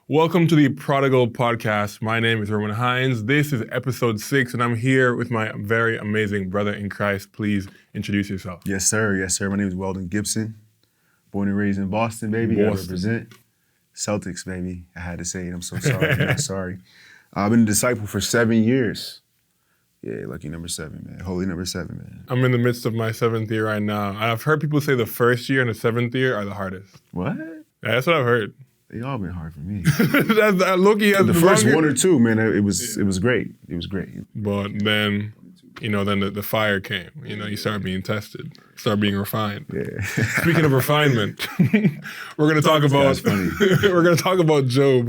Welcome to the Prodigal Podcast. My name is Roman Hines. This is episode 6, and I'm here with my very amazing brother in Christ. Please introduce yourself. Yes, sir. Yes, sir. My name is Weldon Gibson. Born and raised in Boston, baby. I represent Celtics, baby. I had to say it. I'm so sorry. I'm not sorry. I've been a disciple for 7 years. Yeah, lucky number 7, man. Holy number 7, man. I'm in the midst of my 7th year right now. I've heard people say the first year and the 7th year are the hardest. What? Yeah, that's what I've heard. They all been hard for me. Loki has the first 1 or 2, man, it was great. It was great. But then, then the fire came. You start being tested, start being refined. Yeah. Speaking of refinement, we're gonna talk about we're gonna talk about Job.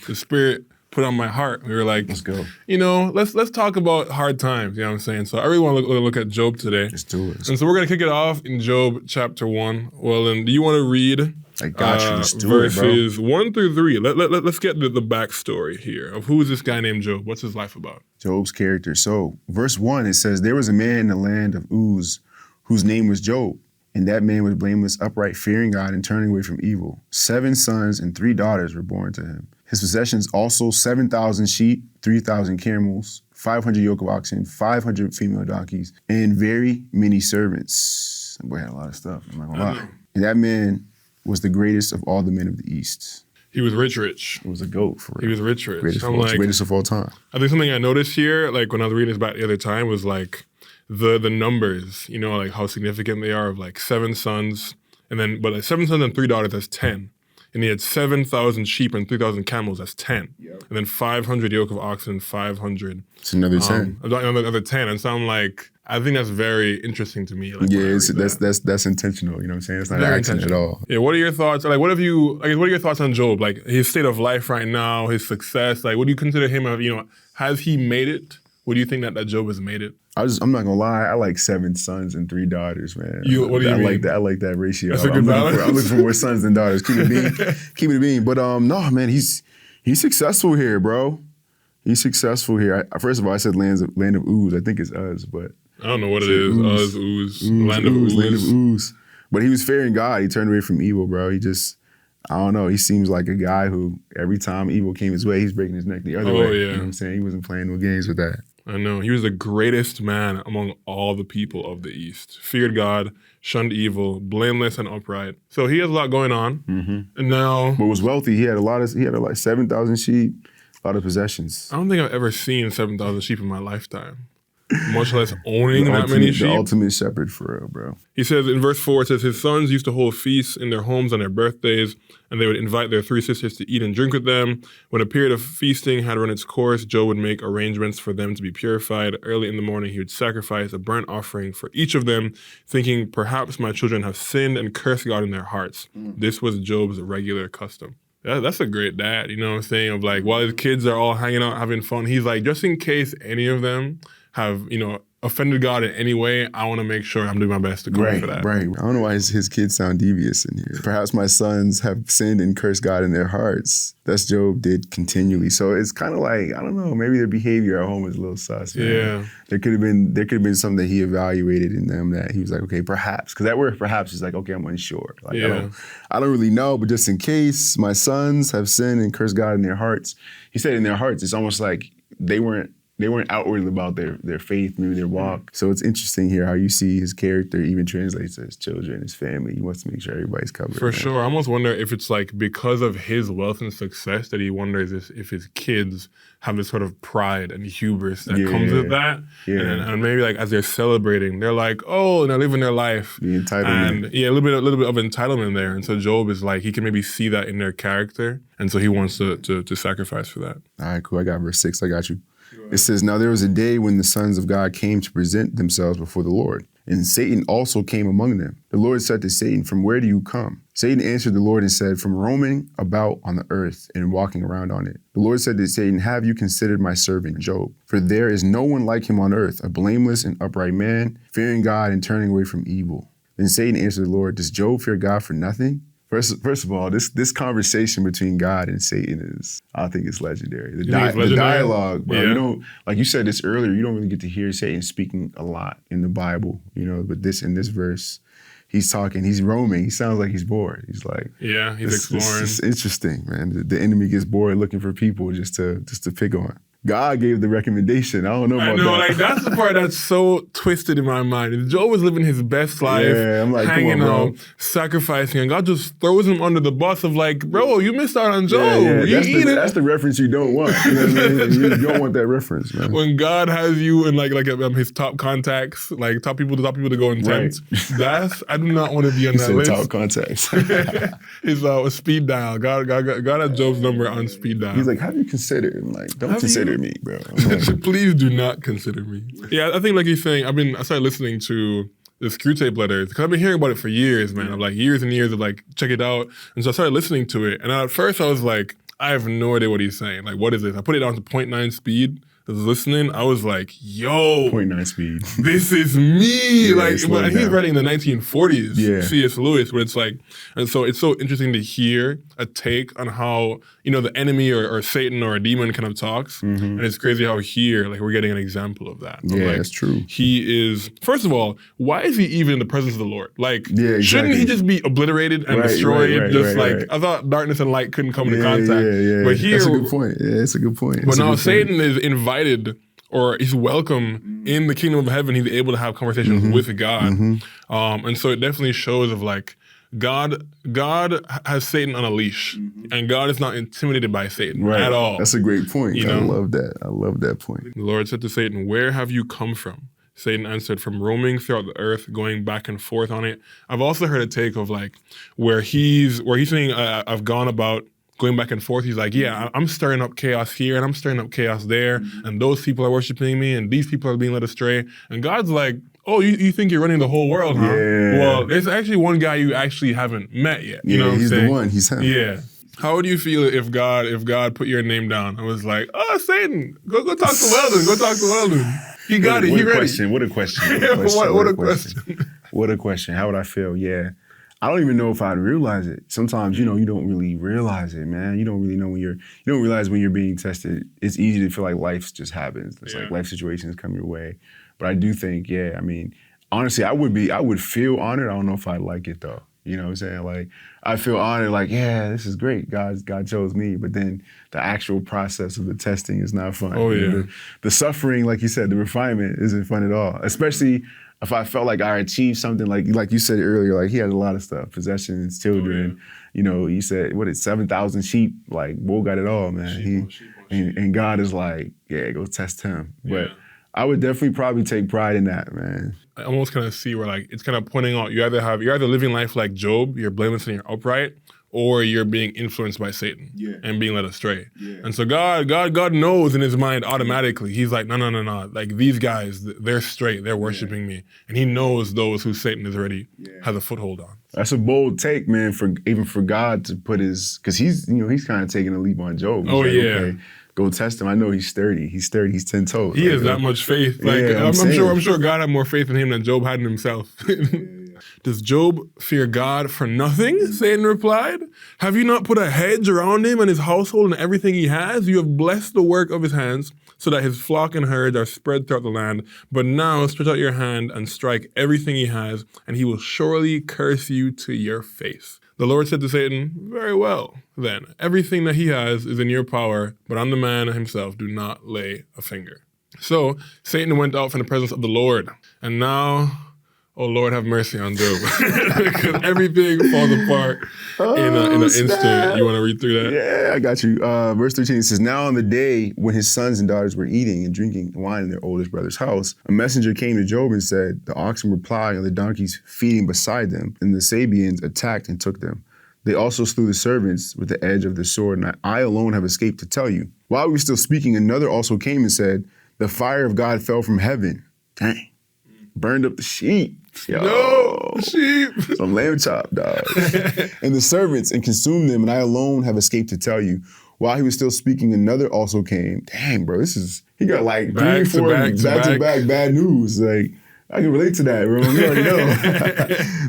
The Spirit put on my heart. We were like, let's go. Let's talk about hard times. You know what I'm saying? So I really want to look at Job today. Let's do it. And so we're gonna kick it off in Job chapter 1. Well, then, do you want to read? I got you. Let's do verses it, bro. 1 through 3. Let's get the backstory here of who is this guy named Job? What's his life about? Job's character. So, verse 1, it says, there was a man in the land of Uz whose name was Job. And that man was blameless, upright, fearing God, and turning away from evil. 7 sons and 3 daughters were born to him. His possessions also 7,000 sheep, 3,000 camels, 500 yoke of oxen, 500 female donkeys, and very many servants. That boy had a lot of stuff, I'm not gonna lie. And that man was the greatest of all the men of the East. He was rich. It was a goat, for real. He was rich. Greatest of all time. I think something I noticed here, like when I was reading this back the other time, was like the numbers, like how significant they are of like 7 sons, but like 7 sons and 3 daughters, that's 10. And he had 7,000 sheep and 3,000 camels, that's 10. Yep. And then 500 yoke of oxen, 500. It's another 10. Another 10. And so I'm like, I think that's very interesting to me. Like, yeah, that's intentional. You know what I'm saying? It's not an accident at all. Yeah. What are your thoughts? Like, what are your thoughts on Job? Like his state of life right now, his success. Like, what do you consider him? Has he made it? What do you think that Job has made it? I'm not gonna lie. I like 7 sons and 3 daughters, man. What do you mean? I like that ratio. That's a good balance. I'm looking for more sons than daughters. Keep it a bean. But no, man, he's successful here, bro. He's successful here. First of all, I said land of Uz. I think it's Uz, but I don't know what it is. Uz. Land of Uz. But he was fearing God. He turned away from evil, bro. He just, I don't know. He seems like a guy who every time evil came his way, he's breaking his neck the other way. Yeah. You know what I'm saying? He wasn't playing no games with that. I know. He was the greatest man among all the people of the East. Feared God, shunned evil, blameless and upright. So he has a lot going on. Mm-hmm. And now, but was wealthy. He had like 7,000 sheep, a lot of possessions. I don't think I've ever seen 7,000 sheep in my lifetime. Much less owning that many sheep. The ultimate shepherd, for real, bro. He says in verse 4, it says, his sons used to hold feasts in their homes on their birthdays, and they would invite their 3 sisters to eat and drink with them. When a period of feasting had run its course, Job would make arrangements for them to be purified. Early in the morning, he would sacrifice a burnt offering for each of them, thinking, perhaps my children have sinned and cursed God in their hearts. This was Job's regular custom. That's a great dad, you know what I'm saying? Of like, while his kids are all hanging out, having fun, he's like, just in case any of them have, offended God in any way, I want to make sure I'm doing my best to cover for that. Right. I don't know why his kids sound devious in here. Perhaps my sons have sinned and cursed God in their hearts. That's Job did continually. So it's kind of like, I don't know, maybe their behavior at home is a little sus. Man. Yeah. There could have been something that he evaluated in them that he was like, okay, perhaps. Because that word perhaps is like, okay, I'm unsure. Like, I don't really know, but just in case my sons have sinned and cursed God in their hearts. He said in their hearts, it's almost like they weren't outward about their faith, maybe their walk. So it's interesting here how you see his character even translates to his children, his family. He wants to make sure everybody's covered. For sure. I almost wonder if it's like because of his wealth and success that he wonders if his kids have this sort of pride and hubris that comes with that. Yeah. And maybe like as they're celebrating, they're like, oh, and they're living their life. The entitlement. And a little bit of entitlement there. And so Job is like, he can maybe see that in their character. And so he wants to sacrifice for that. All right, cool. I got verse 6. I got you. It says, now there was a day when the sons of God came to present themselves before the Lord, and Satan also came among them. The Lord said to Satan, from where do you come? Satan answered the Lord and said, from roaming about on the earth and walking around on it. The Lord said to Satan, have you considered my servant Job? For there is no one like him on earth, a blameless and upright man, fearing God and turning away from evil. Then Satan answered the Lord, does Job fear God for nothing? First of all, this conversation between God and Satan I think it's legendary. The dialogue, bro. Yeah. Like you said this earlier, you don't really get to hear Satan speaking a lot in the Bible, but in this verse, he's talking, he's roaming. He sounds like he's bored. He's like, Yeah, he's exploring. It's interesting, man. The enemy gets bored looking for people just to pick on. God gave the recommendation. I don't know about that. Like that's the part that's so twisted in my mind. Job was living his best life, I'm like, hanging come on, out, sacrificing, and God just throws him under the bus of like, bro, you missed out on Job. That's the reference you don't want. You know what I mean? You don't want that reference, man. When God has you in like his top contacts, like top people to go in tent, I do not want to be on that list. Top contacts. His speed dial. God had Job's number on speed dial. He's like, have you considered? I'm like, don't consider me, bro. Like, please do not consider me. Yeah, I think like he's saying, I started listening to the Screwtape Letters because I've been hearing about it for years, man. Of like years and years of like, check it out. And so I started listening to it. And at first I was like, I have no idea what he's saying. Like, what is this? I put it down to 0.9 speed. I was listening. I was like, yo. 0.9 speed. This is me. Yeah, but he's writing in the 1940s, Yeah. C.S. Lewis, where it's like, and so it's so interesting to hear a take on how, the enemy or Satan or a demon kind of talks. And it's crazy how here, like, we're getting an example of that. Yeah, like, that's true. He is, first of all, why is he even in the presence of the Lord? Like, Yeah, shouldn't he exactly. just be obliterated and destroyed? Right. I thought darkness and light couldn't come into contact. Yeah. But here, that's a good point. Yeah, it's a good point. but now Satan is invited or he's welcome in the kingdom of heaven. He's able to have conversations with God. And so it definitely shows of like, God has Satan on a leash, and God is not intimidated by Satan at all. That's a great point. You know? I love that. I love that point. The Lord said to Satan, "Where have you come from?" Satan answered, "From roaming throughout the earth, going back and forth on it." I've also heard a take of like where he's saying, "I've gone about going back and forth." He's like, "Yeah, I'm stirring up chaos here, and I'm stirring up chaos there, and those people are worshiping me, and these people are being led astray." And God's like, "Oh, you think you're running the whole world, huh? Yeah. Well, there's actually one guy you actually haven't met yet. You know what I'm he's saying? the one. He's him. Yeah." How would you feel if God put your name down? I was like, "Oh, Satan, go talk to Weldon. Go talk to Weldon. He got it. He ready." What a question. What a question. What a question. How would I feel? Yeah. I don't even know if I'd realize it. Sometimes, you don't really realize it, man. You don't really know you don't realize when you're being tested. It's easy to feel like life just happens. It's like life situations come your way. But I do think, honestly, I would feel honored. I don't know if I'd like it though. You know what I'm saying? Like, I feel honored, like, yeah, this is great. God chose me. But then the actual process of the testing is not fun. Oh, yeah. The suffering, like you said, the refinement isn't fun at all. Especially if I felt like I achieved something, like you said earlier, like he had a lot of stuff, possessions, children. You said, 7,000 sheep? Like, Bull got it all, man. And God is like, yeah, go test him. But I would definitely probably take pride in that, man. I almost kind of see where like it's kind of pointing out you're either living life like Job, you're blameless and you're upright, or you're being influenced by Satan and being led astray. And so God knows in his mind automatically. He's like, no. Like these guys, they're straight, they're worshiping me. And he knows those who Satan is already has a foothold on. That's a bold take, man, for God to put because he's kind of taking a leap on Job. He's okay, go test him. I know he's sturdy. He's 10 toes. He has that much faith. Like I'm sure God had more faith in him than Job had in himself. Does Job fear God for nothing? Satan replied. Have you not put a hedge around him and his household and everything he has? You have blessed the work of his hands so that his flock and herds are spread throughout the land. But now stretch out your hand and strike everything he has, and he will surely curse you to your face. The Lord said to Satan, very well, then. Everything that he has is in your power, but on the man himself do not lay a finger. So Satan went out from the presence of the Lord, and now... oh, Lord, have mercy on Job. Because everything falls apart in an instant. You want to read through that? Yeah, I got you. Verse 13 says, now on the day when his sons and daughters were eating and drinking wine in their oldest brother's house, a messenger came to Job and said, the oxen were plowing and the donkeys feeding beside them, and the Sabeans attacked and took them. They also slew the servants with the edge of the sword, and I alone have escaped to tell you. While we were still speaking, another also came and said, the fire of God fell from heaven. Dang. Burned up the sheep. Yo, no, sheep. Some lamb chop, dog. And the servants, and consumed them, and I alone have escaped to tell you. While he was still speaking, another also came. Dang, bro, he got like back 3 or 4 back-to-back bad news. Like, I can relate to that, bro. You already know.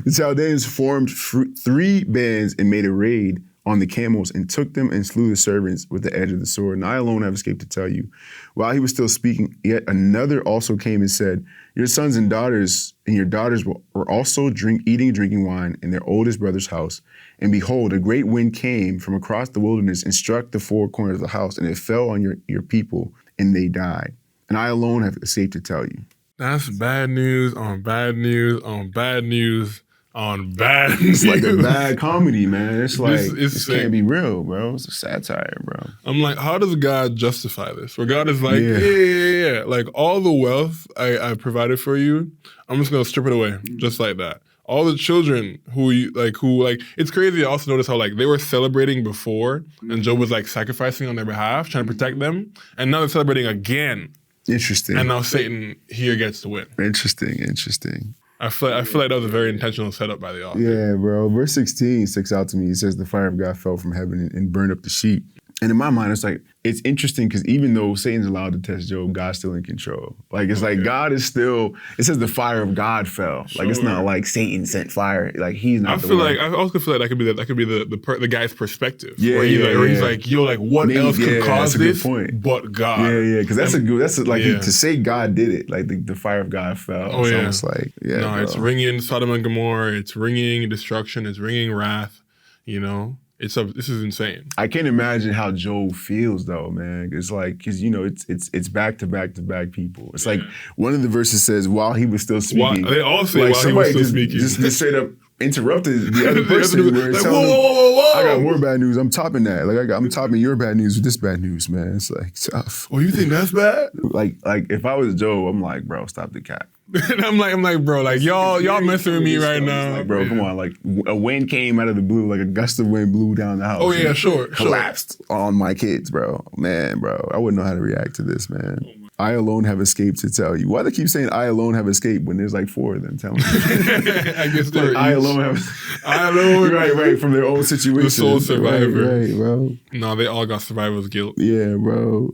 The Chaldeans formed 3 bands and made a raid on the camels and took them and slew the servants with the edge of the sword. And I alone have escaped to tell you. While he was still speaking, yet another also came and said, your sons and daughters and your daughters were also eating and drinking wine in their oldest brother's house. And behold, a great wind came from across the wilderness and struck the four corners of the house, and it fell on your people, and they died. And I alone have escaped to tell you. That's bad news on bad news on bad news on bad news. It's like a bad comedy, man. It's like, this sick. can't be real, bro. It's a satire, bro. I'm like, how does God justify this? Where God is like, yeah. Like, all the wealth I provided for you, I'm just going to strip it away, just like that. All the children who it's crazy. I also notice how, like, they were celebrating before, and Job was, like, sacrificing on their behalf, trying to protect them, and now they're celebrating again. Interesting. And now Satan here gets to win. Interesting. I feel like that was a very intentional setup by the author. Yeah, bro. Verse 16 sticks out to me. It says, the fire of God fell from heaven and burned up the sheep. And in my mind, it's like, it's interesting because even though Satan's allowed to test Job, God's still in control. Like, it's like God is still, it says the fire of God fell. Sure. Like, it's not like Satan sent fire. Like, he's not I also feel like that could be the guy's perspective. Where he's like, yo, like, what else could cause this but God? Yeah, because to say God did it, like the fire of God fell. Oh, it's yeah. almost like, it's ringing Sodom and Gomorrah, it's ringing destruction, it's ringing wrath, you know? This is insane. I can't imagine how Job feels though, man. It's like, because it's back to back to back people. It's like one of the verses says, while he was still speaking. They all say like while he was still speaking. Just straight up interrupted the other person. Where it's like, whoa. I got more bad news. I'm topping that. Like I'm topping your bad news with this bad news, man. It's like tough. Oh, you think that's bad? Like if I was Job, I'm like, bro, stop the cap. And I'm like, bro, like y'all messing with me right now. Like, bro, come on. Like a wind came out of the blue, like a gust of wind blew down the house. Oh yeah, sure. Collapsed on my kids, bro. Man, bro, I wouldn't know how to react to this, man. I alone have escaped to tell you. Why do they keep saying I alone have escaped when there's like four of them telling me? I guess they're I alone right, from their own situation. The sole survivor. Right, bro. No, they all got survivor's guilt. Yeah, bro.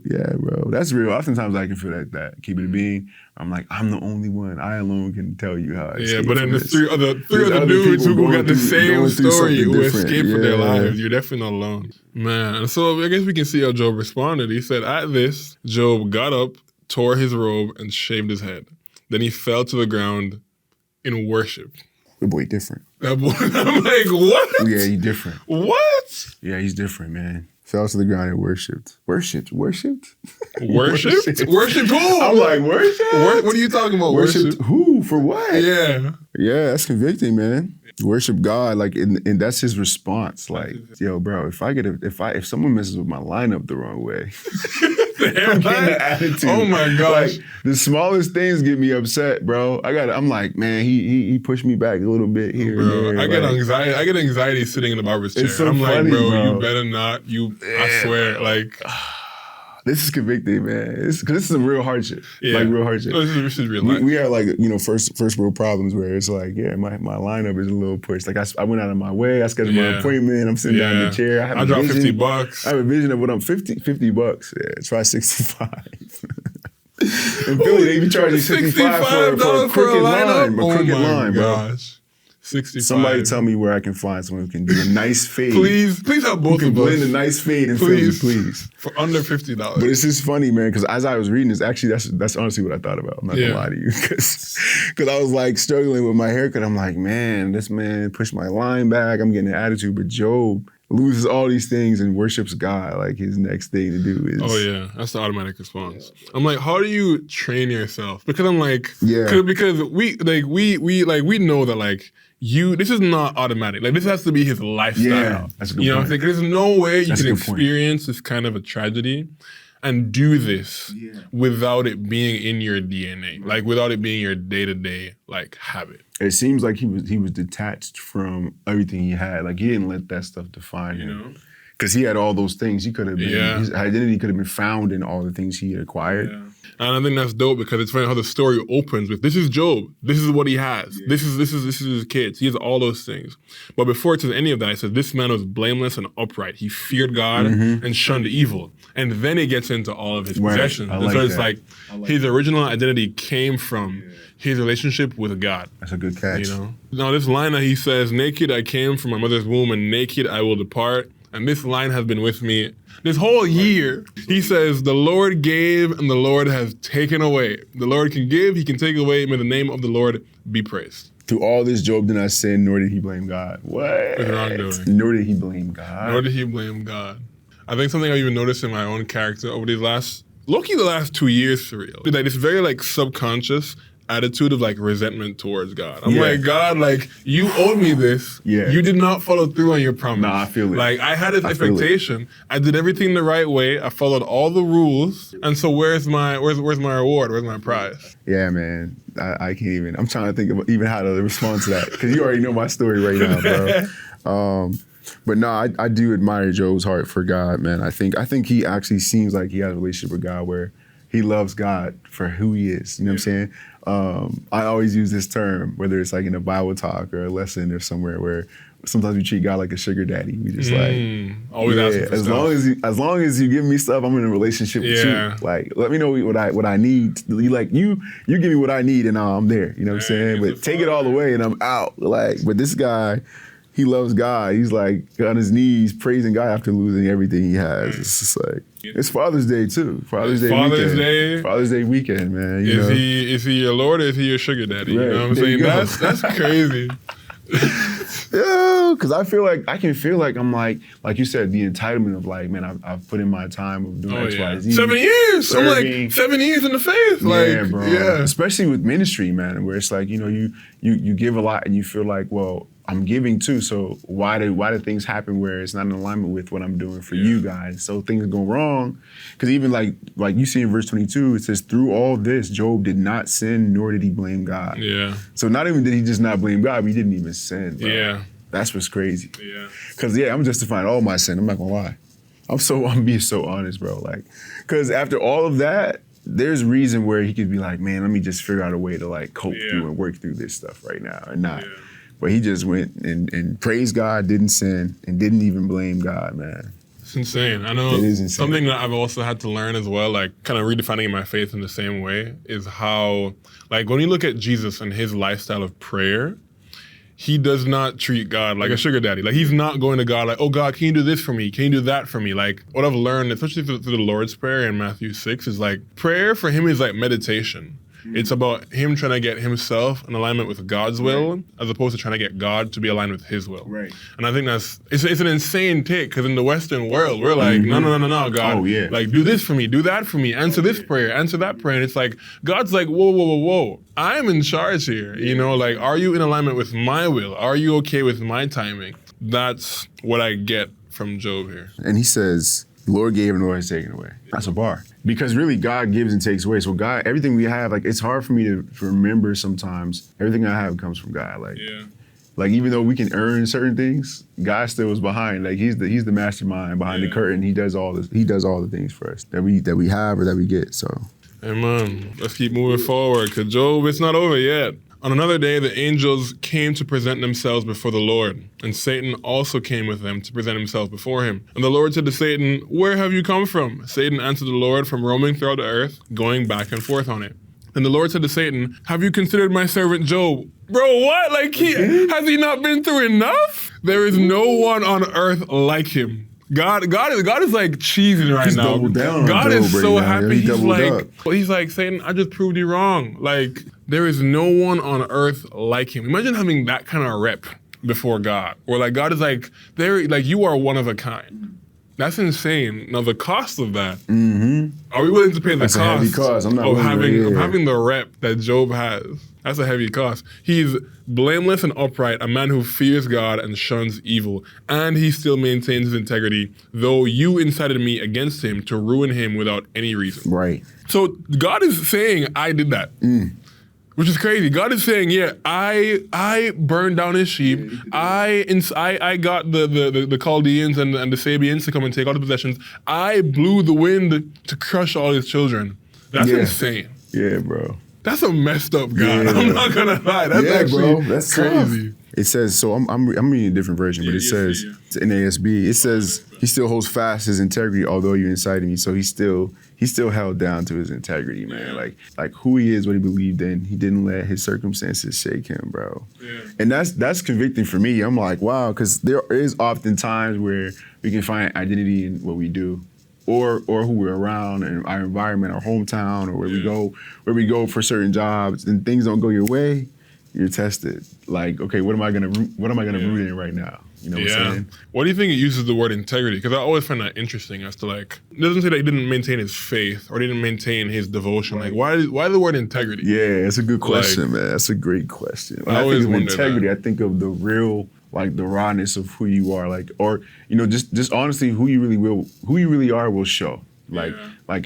That's real. Oftentimes I can feel that. Keep it being. I'm like, I'm the only one. I alone can tell you how I escaped. Yeah, but then there's three other dudes who got the same story who escaped from their lives. You're definitely not alone. Man, so I guess we can see how Job responded. He said, at this, Job got up, tore his robe, and shaved his head. Then he fell to the ground in worship. The boy different. That boy, I'm like, what? Yeah, he's different. What? Yeah, he's different, man. Fell to the ground and worshipped. Worshipped? Worshipped who? I'm like, worship? What are you talking about? Worshipped who? For what? Yeah. Yeah, that's convicting, man. Worship God, like, and that's his response. Like, yo, bro, if someone messes with my lineup the wrong way, the attitude. Oh my gosh, like, the smallest things get me upset, bro. I'm like, man, he pushed me back a little bit here. Bro, and there. I get anxiety. I get anxiety sitting in the barber's chair. So I'm funny, like, bro, you bro. better not. I swear, like. This is convicting, man. Because this is a real hardship. Yeah. Like, real hardship. This is real life. We are like, first world problems where it's like, my lineup is a little pushed. Like, I went out of my way. I scheduled my appointment. I'm sitting down in the chair. I dropped $50. I have a vision of what I'm $50. Yeah, try 65. In Philly, they be charging $65 for a crooked line. A crooked line, bro. 65. Somebody tell me where I can find someone who can do a nice fade. Please help both of us. Blend a nice fade in Philly, please. For under $50. But it's just funny, man, because as I was reading this, actually, that's honestly what I thought about. I'm not gonna lie to you, because I was like struggling with my haircut. I'm like, man, this man pushed my line back. I'm getting an attitude, but Job loses all these things and worships God. Like, his next thing to do is. Oh yeah, that's the automatic response. I'm like, how do you train yourself? Because I'm like, because we know that like. This is not automatic. Like, this has to be his lifestyle. Yeah, that's a good point. You know what I'm saying? There's no way you can experience this kind of a tragedy and do this without it being in your DNA. Like, without it being your day-to-day, like, habit. It seems like he was detached from everything he had. Like, he didn't let that stuff define him. Because he had all those things. He could have been, his identity could have been found in all the things he had acquired. Yeah. And I think that's dope because it's funny how the story opens with, this is Job. This is what he has. Yeah. This is his kids. He has all those things. But before it says any of that, it says this man was blameless and upright. He feared God and shunned evil. And then it gets into all of his possessions. And so it's like his original identity came from his relationship with God. That's a good catch. You know? Now this line that he says, naked I came from my mother's womb and naked I will depart. And this line has been with me this whole year. He says, the Lord gave and the Lord has taken away. The Lord can give, he can take away. May the name of the Lord be praised. Through all this, Job did not sin, nor did he blame God. What? With wrongdoing. Nor did he blame God. Nor did he blame God. I think something I've even noticed in my own character over these last 2 years for real. Like this very like subconscious attitude of like resentment towards God. I'm like, God, like you owed me this. Yeah. You did not follow through on your promise. Nah, I feel it. Like I had this expectation. I did everything the right way. I followed all the rules. And so where's my reward? Where's my prize? Yeah, man. I can't even. I'm trying to think of even how to respond to that because you already know my story right now, bro. But no, I do admire Job's heart for God, man. I think he actually seems like he has a relationship with God where he loves God for who he is. You know what I'm saying? I always use this term, whether it's like in a Bible talk or a lesson or somewhere, where sometimes we treat God like a sugar daddy. We just always asking for stuff. As long as you give me stuff, I'm in a relationship with you. Like, let me know what I need. You give me what I need and I'm there. You know what I'm saying? But take it all away and I'm out. Like, but this guy, he loves God. He's like on his knees praising God after losing everything he has. It's just like, it's Father's Day too. Father's Day weekend, man. Is he your Lord or is he your sugar daddy? Right. You know what I'm saying? That's crazy. Yeah, because I can feel like I'm like you said, the entitlement of like, man, I've put in my time of doing X, Y, Z. 7 years. Serving. I'm like 7 years in the faith. Yeah, bro. Yeah. Especially with ministry, man, where it's like, you give a lot and you feel like, well, I'm giving too, so why do things happen where it's not in alignment with what I'm doing for you guys? So things go wrong. Because even like you see in verse 22, it says, through all this, Job did not sin, nor did he blame God. Yeah. So not even did he just not blame God, but he didn't even sin, bro. Yeah. That's what's crazy. Yeah. Because, I'm justifying all my sin. I'm not going to lie. I'm being so honest, bro. Like, because after all of that, there's reason where he could be like, man, let me just figure out a way to like cope through and work through this stuff right now and not. Yeah. But he just went and praised God, didn't sin, and didn't even blame God, man. It's insane. I know it is insane. Something that I've also had to learn as well, like kind of redefining my faith in the same way, is how, like when you look at Jesus and his lifestyle of prayer, he does not treat God like a sugar daddy. Like he's not going to God like, oh God, can you do this for me? Can you do that for me? Like what I've learned, especially through the Lord's Prayer in Matthew 6, is like prayer for him is like meditation. It's about him trying to get himself in alignment with God's will, as opposed to trying to get God to be aligned with his will. Right. And I think it's an insane take, because in the Western world, we're like, no, God. Oh, yeah. Like, do this for me, do that for me, answer this prayer, answer that prayer. And it's like, God's like, whoa. I'm in charge here. You know, like, are you in alignment with my will? Are you okay with my timing? That's what I get from Job here. And he says, the Lord gave and the Lord has taken away. That's a bar. Because really, God gives and takes away. So God, everything we have, like, it's hard for me to remember sometimes. Everything I have comes from God. Like even though we can earn certain things, God still is behind. Like he's the mastermind behind the curtain. He does all this. He does all the things for us that we have or that we get. So, amen. Let's keep moving forward, because Job, it's not over yet. On another day, the angels came to present themselves before the Lord, and Satan also came with them to present himself before him. And the Lord said to Satan, "Where have you come from?" Satan answered the Lord, "From roaming throughout the earth, going back and forth on it." And the Lord said to Satan, "Have you considered my servant Job?" Bro, what? Like, has he not been through enough? There is no one on earth like him. God is like cheesing right now. Doubled down God on is Job so right now. happy. Yeah, He's like, Satan, I just proved you wrong. Like, there is no one on earth like him. Imagine having that kind of rep before God, where like God is like, you are one of a kind. That's insane. Now the cost of that, are we willing to pay the That's cost, a heavy cost. I'm not of willing having the rep that Job has? That's a heavy cost. He's blameless and upright, a man who fears God and shuns evil, and he still maintains his integrity, though you incited me against him to ruin him without any reason. Right. So God is saying, I did that. Which is crazy. God is saying, yeah, I burned down his sheep. I got the Chaldeans and the Sabians to come and take all the possessions. I blew the wind to crush all his children. That's insane. Yeah, bro. That's a messed up God. I'm not gonna lie. That's actually bro. That's crazy. Tough. It says, so I'm reading a different version, but it says, it's in ASB, it says, he still holds fast his integrity, although you incited me. So he still held down to his integrity, man. Like who he is, what he believed in. He didn't let his circumstances shake him, bro. Yeah. And that's convicting for me. I'm like, wow, because there is often times where we can find identity in what we do, or who we're around, and our environment, our hometown, or where we go for certain jobs, and things don't go your way. You're tested. Like, okay, what am I gonna root in right now? You know what I'm saying? What do you think it uses the word integrity? Because I always find that interesting as to like, it doesn't say that he didn't maintain his faith or didn't maintain his devotion. Right. Like, why the word integrity? Yeah, that's a good question, man. That's a great question. When I think of integrity, I think of the real, like the rawness of who you are, like, or just honestly, who you really are will show. Like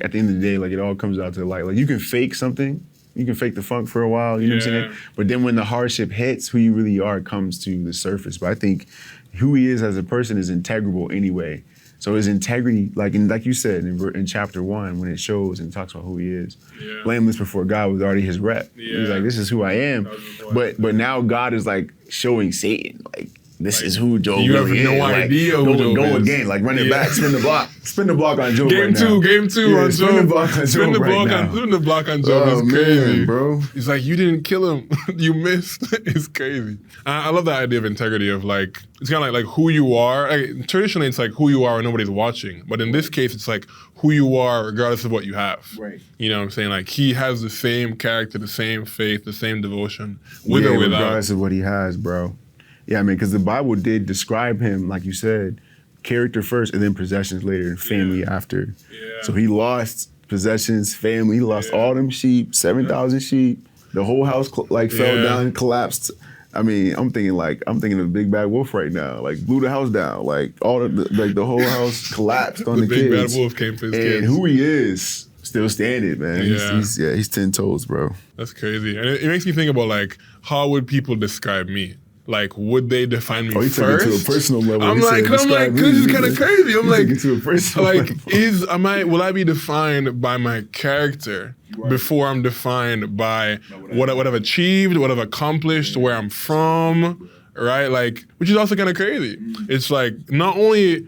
at the end of the day, like it all comes out to the light. Like you can fake something. You can fake the funk for a while, you know what I'm saying? But then when the hardship hits, who you really are comes to the surface. But I think who he is as a person is integrable anyway. So his integrity, like you said in chapter 1, when it shows and talks about who he is, blameless before God was already his rep. He's like, this is who I am. But now God is like showing Satan, like, this is who Job you really is. You have no idea who Job go is. again, like run it back, spin the block on Job Game right two now. on Job. Spin the block on Job Spin the block on Job is crazy. Man, bro. He's like, you didn't kill him. You missed. It's crazy. I love that idea of integrity of like, it's kind of like who you are. Like, traditionally, it's like who you are when nobody's watching. But in this case, it's like who you are regardless of what you have. Right. You know what I'm saying? Like he has the same character, the same faith, the same devotion, with or without. Regardless of what he has, bro. Yeah, I mean, because the Bible did describe him, like you said, character first and then possessions later and family after. Yeah. So he lost possessions, family. He lost all them sheep, 7,000 sheep. The whole house fell down and collapsed. I mean, I'm thinking of the big bad wolf right now. Like blew the house down. Like the whole house collapsed on the kids. The big bad wolf came for his kids. And who he is, still standing, man. He's 10 toes, bro. That's crazy. And it makes me think about like, how would people describe me? Like, would they define me first? Took it to a personal level. I'm like, this is kind of crazy. I'm like, to a personal level. Will I be defined by my character before I'm defined by what I've achieved, what I've accomplished, where I'm from, right? Like, which is also kind of crazy. It's like, not only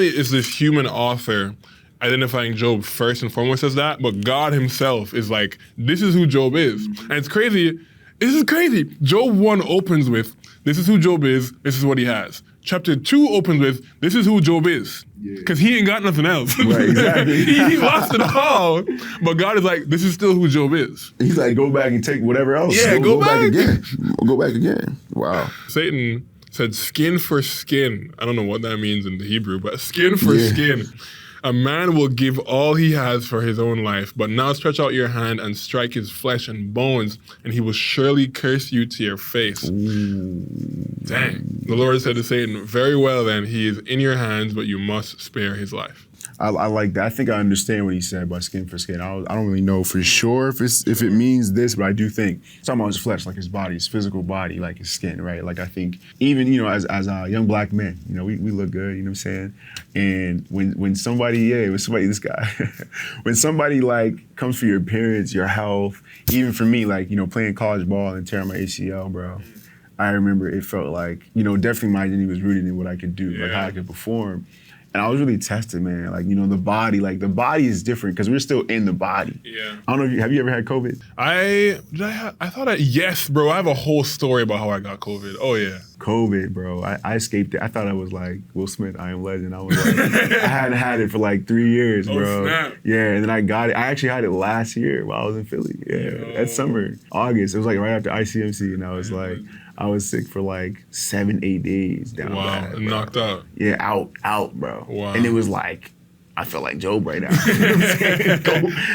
is this human author identifying Job first and foremost as that, but God himself is like, this is who Job is. And it's crazy. This is crazy. Job 1 opens with, this is who Job is, this is what he has. Chapter 2 opens with, this is who Job is. Because he ain't got nothing else. Right, exactly. he lost it all. But God is like, this is still who Job is. He's like, go back and take whatever else. Yeah, go back again. Go back again. Wow. Satan said skin for skin. I don't know what that means in the Hebrew, but skin for skin. A man will give all he has for his own life, but now stretch out your hand and strike his flesh and bones, and he will surely curse you to your face. Ooh. Dang. The Lord said to Satan, very well then, he is in your hands, but you must spare his life. I like that. I think I understand what he said by skin for skin. I don't really know for sure if it means this, but I do think it's talking about his flesh, like his body, his physical body, like his skin, right? Like I think even, as young black men, we look good, you know what I'm saying? And when somebody, this guy, when somebody like comes for your appearance, your health, even for me, like, playing college ball and tearing my ACL, bro, I remember it felt like, definitely my identity was rooted in what I could do, like how I could perform. And I was really tested, man. Like, the body is different because we're still in the body. Yeah. I don't know have you ever had COVID? Yes, bro. I have a whole story about how I got COVID. Oh, yeah. COVID, bro. I escaped it. I thought I was like Will Smith, I Am Legend. I was like, I hadn't had it for like 3 years, bro. Snap. Yeah, and then I got it. I actually had it last year while I was in Philly. Yeah, that summer, August. It was like right after ICMC, and I was like, I was sick for like 7-8 days down bad. Wow, knocked out. Yeah, out, bro. Wow. And it was like, I felt like Job right now. You know what I'm saying?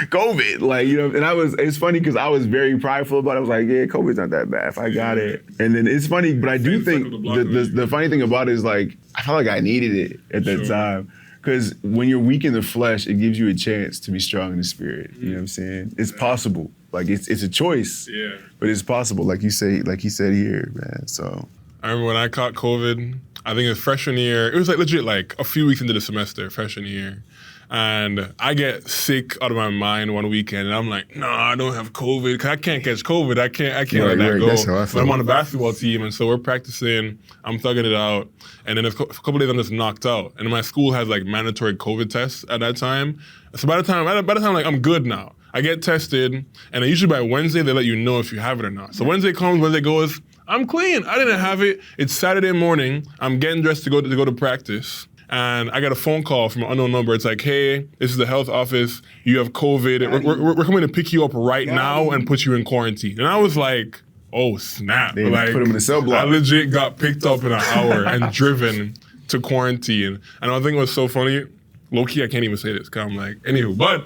COVID, like, and it's funny because I was very prideful about it. I was like, yeah, COVID's not that bad if I got it. And then it's funny, but I do think the funny thing about it is like, I felt like I needed it at that time. Because when you're weak in the flesh, it gives you a chance to be strong in the spirit. You know what I'm saying? It's possible. Like it's a choice. Yeah. But it's possible, like he said here, man. So I remember when I caught COVID, I think it was freshman year. It was like legit like a few weeks into the semester, freshman year. And I get sick out of my mind one weekend, and I'm like, no, I don't have COVID, because I can't catch COVID. I can't let that go. That's how I feel. But I'm on a basketball team, and so we're practicing. I'm thugging it out, and then a couple days I'm just knocked out. And my school has like mandatory COVID tests at that time. So by the time like I'm good now, I get tested, and usually by Wednesday they let you know if you have it or not. So Wednesday comes, Wednesday goes, I'm clean. I didn't have it. It's Saturday morning. I'm getting dressed to go to practice. And I got a phone call from an unknown number. It's like, hey, this is the health office. You have COVID. We're coming to pick you up right now and put you in quarantine. And I was like, oh, snap. They like, put him in a cell block. I legit got picked up in an hour and driven to quarantine. And I think it was so funny. Low-key, I can't even say this because I'm like, anywho, but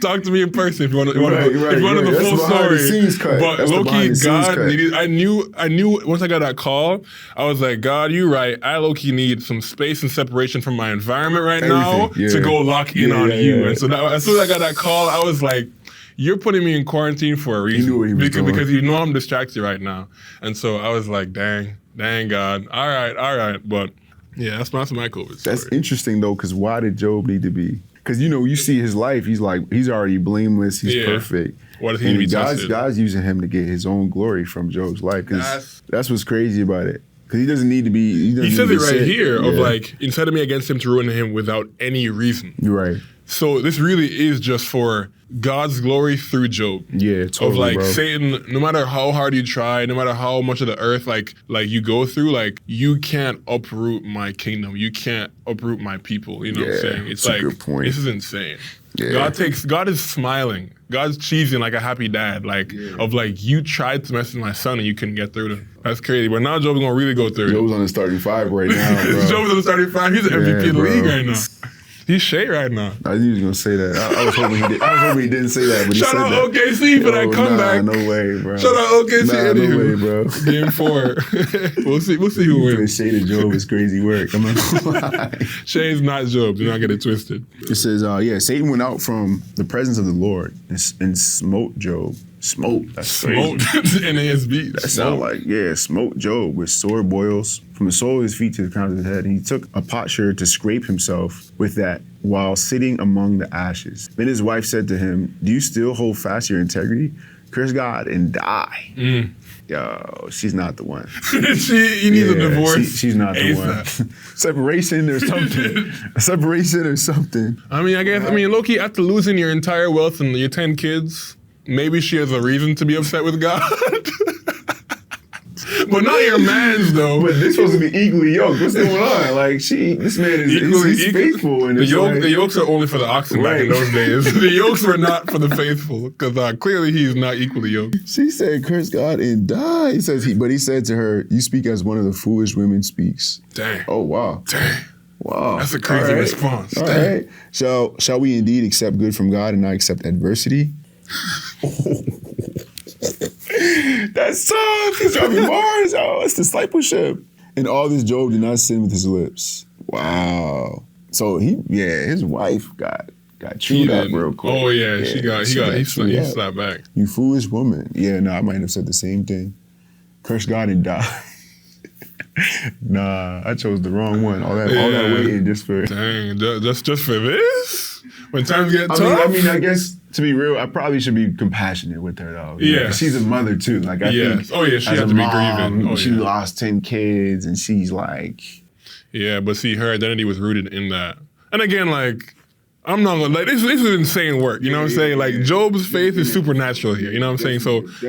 talk to me in person if you want to the full story. The scenes cut. But low-key, God needed. I knew once I got that call, I was like, God, you right. I low-key need some space and separation from my environment right now to go lock in on you. And so as soon as I got that call, I was like, you're putting me in quarantine for a reason. He knew what he was doing. Because you know I'm distracted right now. And so I was like, dang God. All right. But yeah, that's my COVID story. That's interesting though, because why did Job need to be? Because you see his life, he's already blameless, he's perfect. Why does he need to be tested? God's using him to get his own glory from Job's life. Because that's what's crazy about it. Because he doesn't need to be. He says it right here of like, incited me against him to ruin him without any reason. You're right. So this really is just for God's glory through Job. Yeah, totally, of like bro. Satan, no matter how hard you try, no matter how much of the earth like you go through, like you can't uproot my kingdom. You can't uproot my people. You know what I'm saying? It's that's like, a good point. This is insane. Yeah. God is smiling. God's cheesing like a happy dad, of like, you tried to mess with my son and you couldn't get through to him. That's crazy. But now Job's gonna really go through. Job's on the starting five right now, bro. Job's on the starting five. He's the MVP of the league right now. He's shade right now. I knew he was gonna say that. I was hoping he didn't say that, but he Shout said out that. OKC for that comeback. No way, bro. Shout out OKC. No way, bro. Game 4. We'll see who wins. Shade of Job is crazy work. I'm not gonna lie. Shade's not Job. Do not get it twisted. It says, Satan went out from the presence of the Lord and smote Job. Smote. That's crazy. Smote. NASB. That sounds like, smote Job with sore boils from the sole of his feet to the crown of his head. And he took a potsherd to scrape himself with that while sitting among the ashes. Then his wife said to him, do you still hold fast your integrity? Curse God and die. Yo, she's not the one. He needs a divorce. She's not the one. Separation or something. Separation or something. I mean, low-key, after losing your entire wealth and your 10 kids, maybe she has a reason to be upset with God. But not your man's though. But they're supposed to be equally yoked. What's going on? Like this man is he's faithful. And the yokes are only for the oxen back in those days. The yokes were not for the faithful because clearly he's not equally yoked. She said, "Curse God and die." He said to her, "You speak as one of the foolish women speaks." Dang. Oh wow. Dang. Wow. That's a crazy response. All right. Shall we indeed accept good from God and not accept adversity? That's tough. He's dropping bars. Oh, it's discipleship. And all this Job did not sin with his lips. Wow. So his wife got chewed up real quick. Oh yeah, he slapped back. You foolish woman. Yeah, no, I might have said the same thing. Curse God and die. Nah, I chose the wrong one. All that waiting just for. Dang, just for this? When times get tough? I mean, I guess to be real, I probably should be compassionate with her though. Yeah, she's a mother too. Like I think. Oh yeah, she has to be grieving. She lost 10 kids, and she's like. Yeah, but see, her identity was rooted in that. And again, like, I'm not gonna this is insane work. You know what I'm saying? Like Job's faith is supernatural here. You know what I'm saying?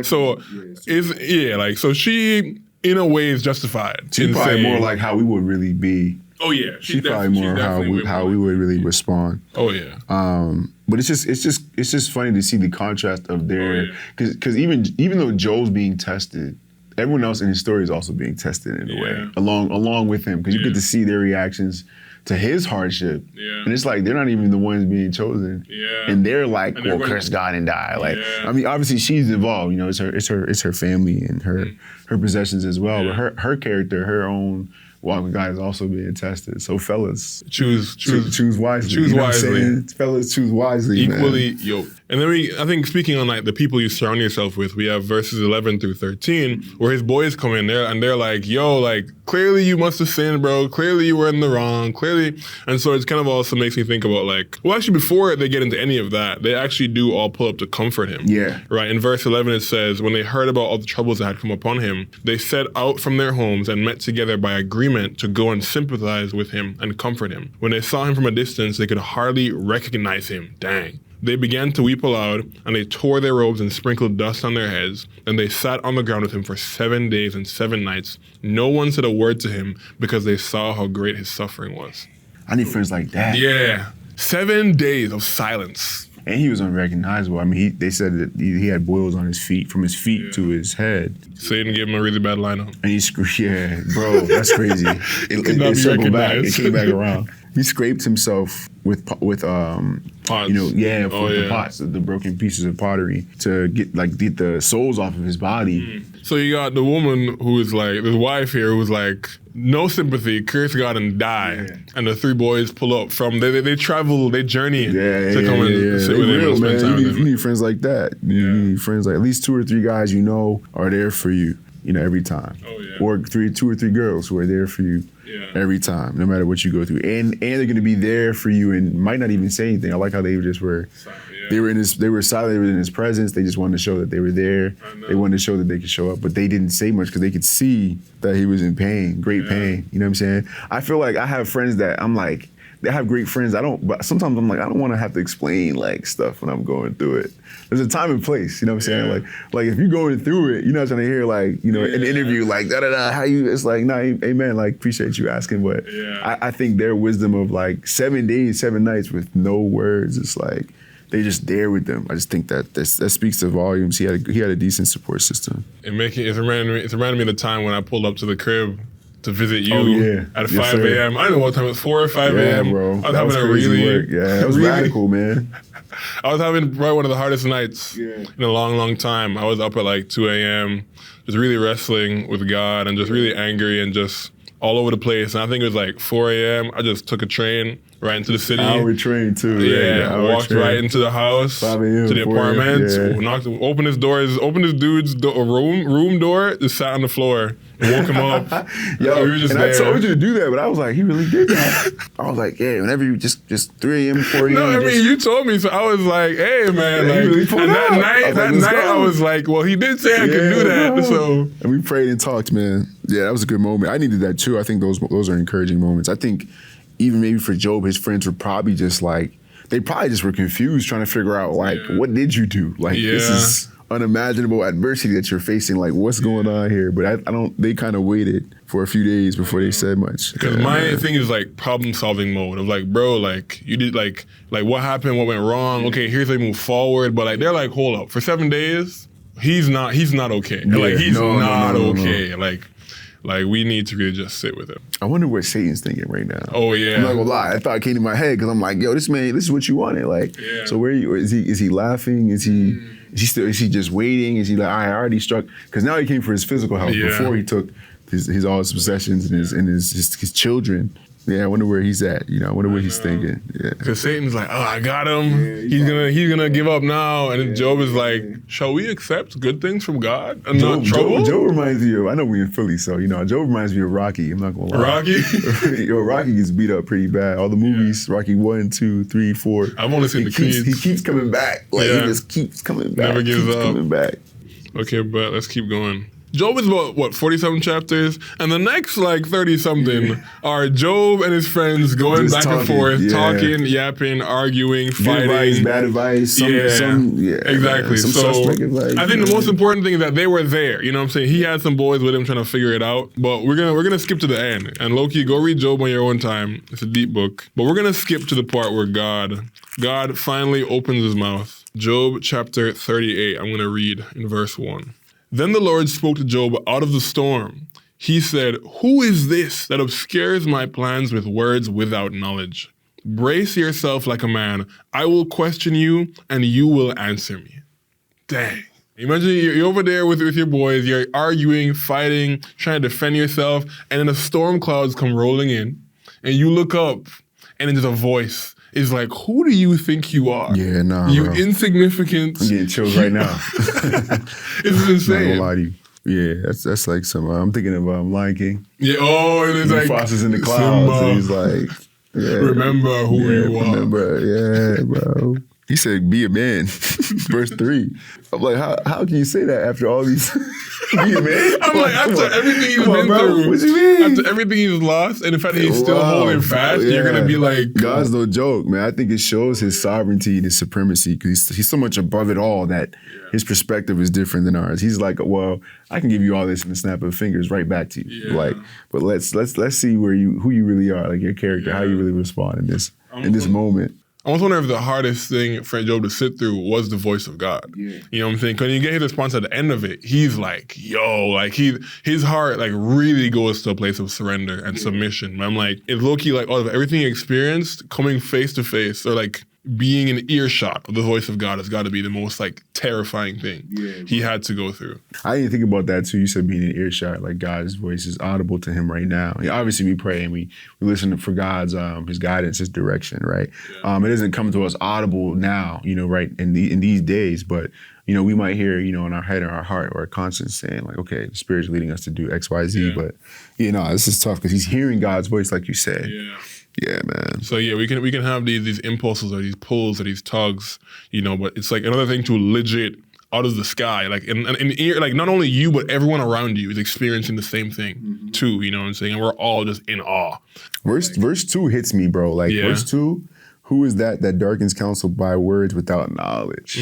So she in a way is justified. She's probably more like how we would really be. Oh yeah, she's probably more how we would really respond. Oh yeah. But it's just funny to see the contrast of their because even though Joel's being tested, everyone else in his story is also being tested in a way along with him because you get to see their reactions to his hardship. Yeah. And it's like they're not even the ones being chosen. Yeah. And they're like, well, curse God and die. Like, I mean, obviously she's involved. You know, it's her family and her possessions as well. But her character, her own walk with God is also being tested. So fellas, choose wisely. Choose wisely. Fellas, choose wisely. Equally yoked. And then I think speaking on like the people you surround yourself with, we have verses 11 through 13, where his boys come in there and they're like, yo, like, clearly you must have sinned, bro. Clearly you were in the wrong, clearly. And so it kind of also makes me think about like, well, actually before they get into any of that, they actually do all pull up to comfort him. Yeah. Right, in verse 11 it says, when they heard about all the troubles that had come upon him, they set out from their homes and met together by agreement to go and sympathize with him and comfort him. When they saw him from a distance, they could hardly recognize him. Dang. They began to weep aloud, and they tore their robes and sprinkled dust on their heads. And they sat on the ground with him for 7 days and 7 nights. No one said a word to him because they saw how great his suffering was. I need friends like that. Yeah. 7 days of silence. And he was unrecognizable. I mean, they said that he had boils on his feet, from his feet to his head. Satan gave him a really bad lineup. And he screwed, yeah, bro, that's crazy. It circled back. It came back around. He scraped himself with pots. The pots, the broken pieces of pottery to get the souls off of his body. So you got the woman who is like, this wife here who's like, no sympathy, curse God and die. Yeah. And the 3 boys pull up from, they travel, they journey to come and sit with him and spend time with him. You need friends like that. You need friends like at least 2 or 3 guys you know are there for you, every time. Oh, yeah. Or 2 or 3 girls who are there for you every time, no matter what you go through. And they're going to be there for you and might not even say anything. I like how they just were. They were silent. They were in his presence. They just wanted to show that they were there. They wanted to show that they could show up, but they didn't say much because they could see that he was in pain, great pain. You know what I'm saying? I feel like I have friends that I'm like, they have great friends. But sometimes I'm like, I don't want to have to explain like stuff when I'm going through it. There's a time and place, you know what I'm saying? Like if you're going through it, you're not trying to hear like, an interview like da-da-da, how you, it's like, nah, amen, like appreciate you asking, but I think their wisdom of like 7 days, 7 nights with no words, it's like, they just there with them. I just think that speaks to volumes. He had a decent support system. It's reminding me of the time when I pulled up to the crib to visit you at 5 a.m. I don't know what time it was, 4 or 5 a.m. Yeah, bro. I was having a really work. Yeah, it was radical, man. I was having probably one of the hardest nights in a long, long time. I was up at like 2 a.m. just really wrestling with God and just really angry and just all over the place. And I think it was like 4 a.m. I just took a train right into the city. Hour train too. Yeah, walked right into the house, to the apartment, opened his dude's room door, just sat on the floor and woke him up. Yo, we were just there. I told you to do that, but I was like, he really did that. I was like, yeah, whenever you just 3 a.m., 4 a.m. No, I mean, you told me, so I was like, hey, man. Like, really and that night, I was like, well, he did say I could do that, bro. So. And we prayed and talked, man. Yeah, that was a good moment. I needed that too. I think those are encouraging moments. I think even maybe for Job, his friends were probably just like, they probably just were confused trying to figure out like, what did you do? Like, this is unimaginable adversity that you're facing. Like, what's going on here? But they kind of waited for a few days before they said much. Because my thing is like problem solving mode of like, bro, like you did like what happened? What went wrong? Okay, here's how you move forward. But like, they're like, hold up, for 7 days, he's not okay. Yeah, like he's not okay. No. Like, we need to really just sit with him. I wonder what Satan's thinking right now. Oh, yeah. I'm not gonna lie. That thought came to my head because I'm like, yo, this is what you wanted. Like, so where is he laughing? Is he just waiting? Is he like, I already struck? Because now he came for his physical health. Before he took his all his possessions and his children. Yeah, I wonder where he's at. I wonder what he's thinking. Yeah. Because Satan's like, oh, I got him. He's gonna give up now. And then Job is like, shall we accept good things from God and not trouble? Job reminds me of, I know we in Philly, so Job reminds me of Rocky. I'm not gonna lie. Rocky? Rocky gets beat up pretty bad. All the movies, Rocky 1, 2, 3, 4. I've only seen the kids. He keeps coming back. Like he just keeps coming back. Never gives up. Coming back. Okay, but let's keep going. Job is about, 47 chapters? And the next, 30-something are Job and his friends going just back and forth, talking, yapping, arguing, fighting. Bad advice, exactly. Some so suspect advice. I think the most important thing is that they were there. You know what I'm saying? He had some boys with him trying to figure it out. But we're gonna skip to the end. And Loki, go read Job on your own time. It's a deep book. But we're gonna skip to the part where God finally opens his mouth. Job chapter 38. I'm gonna read in verse 1. Then the Lord spoke to Job out of the storm. He said, who is this that obscures my plans with words without knowledge? Brace yourself like a man. I will question you, and you will answer me. Dang. Imagine you're over there with your boys, you're arguing, fighting, trying to defend yourself, and then the storm clouds come rolling in, and you look up, and then there's a voice, is like, who do you think you are? Yeah, nah, You bro. insignificant. I'm getting chills right now. It's Not gonna insane. lie to you. Yeah, that's like some. I'm thinking of Lion King. Yeah. Oh, and it's like Mufasa is in the clouds, Simba, and he's like, yeah, remember who you are. remember, yeah, bro. He said, "Be a man." Verse 3. I'm like, how can you say that after all these? Be a man. I'm like, after everything he's Come on, been bro. through, What you mean? after everything he's lost, and the fact that he's still Wow. holding fast, you're Yeah. gonna be like, God's no joke, man. I think it shows his sovereignty and his supremacy because he's so much above it all that his perspective is different than ours. He's like, well, I can give you all this in the snap of fingers right back to you. Yeah. Like, but let's see who you really are, like your character, how you really respond in this moment. I almost wonder if the hardest thing for Job to sit through was the voice of God. Yeah. You know what I'm saying? Because you get his response at the end of it, he's like, yo, like his heart like really goes to a place of surrender and submission. And I'm like, it's low-key like all of everything he experienced, coming face to face or like being in earshot of the voice of God has got to be the most like terrifying thing he had to go through. I didn't think about that too. You said being in earshot, like God's voice is audible to him right now. Obviously, we pray and we listen for God's his guidance, his direction, right? Yeah. It doesn't come to us audible now, right, in these days, but we might hear, in our head or our heart or our conscience saying like, okay, the Spirit's leading us to do X, Y, Z. Yeah. But this is tough because he's hearing God's voice, like you said. Yeah. Yeah, man. So yeah, we can have these impulses or these pulls or these tugs, but it's like another thing to legit out of the sky, like in ear, like not only you but everyone around you is experiencing the same thing too. You know what I'm saying? And we're all just in awe. Verse 2 hits me, bro. Like Yeah. verse 2. Who is that darkens counsel by words without knowledge?